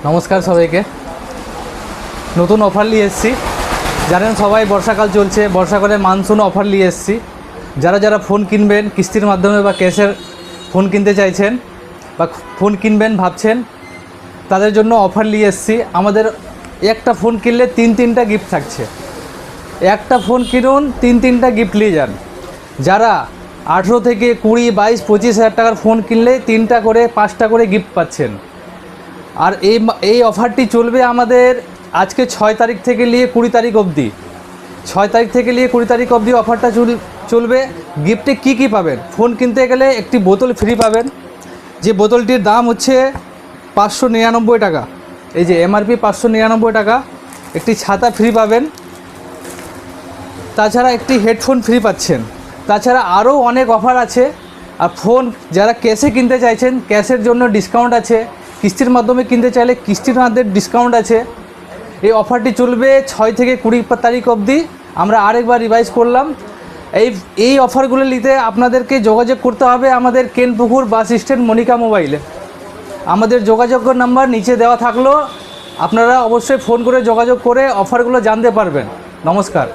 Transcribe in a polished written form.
নমস্কার সবাইকে। নতুন অফার নিয়ে এসেছি। জানেন সবাই বর্ষাকাল চলছে, বর্ষাকালে মানসুন অফার নিয়ে এসেছি। যারা যারা ফোন কিনবেন কিস্তির মাধ্যমে বা ক্যাশের ফোন কিনতে চাইছেন বা ফোন কিনবেন ভাবছেন, তাদের জন্য অফার নিয়ে এসেছি। আমাদের একটা ফোন কিনলে তিনটা গিফট থাকছে। একটা ফোন কিনুন, তিনটা গিফট নিয়ে যান। যারা 18 থেকে 20, 22, 25 হাজার টাকার ফোন কিনলে 3টা করে 5টা করে গিফট পাচ্ছেন। আর এই অফারটি চলবে আমাদের আজকে 6 তারিখ থেকে নিয়ে 20 তারিখ অবধি। 6 তারিখ থেকে নিয়ে 20 তারিখ অবধি অফারটা চলবে। গিফটে কি পাবেন? ফোন কিনতে গেলে একটি বোতল ফ্রি পাবেন, যে বোতলটির দাম হচ্ছে 599 টাকা। এই যে এমআরপি 599 টাকা। একটি ছাতা ফ্রি পাবেন, তাছাড়া একটি হেডফোন ফ্রি পাচ্ছেন। তাছাড়া আরও অনেক অফার আছে। আর ফোন যারা ক্যাশে কিনতে চাইছেন, ক্যাশের জন্য ডিসকাউন্ট আছে। কিস্তির মাধ্যমে কিনতে চাইলে কিস্তির মাধ্যমে ডিসকাউন্ট আছে। এই অফারটি চলবে 6 থেকে 20 তারিখ অবধি। আমরা আরেকবার রিভাইজ করলাম, এই অফারগুলো নিতে আপনাদেরকে যোগাযোগ করতে হবে আমাদের কেনপুকুর বাস স্ট্যান্ড মনিকা মোবাইলে। আমাদের যোগাযোগের নাম্বার নিচে দেওয়া থাকলো, আপনারা অবশ্যই ফোন করে যোগাযোগ করে অফারগুলো জানতে পারবেন। নমস্কার।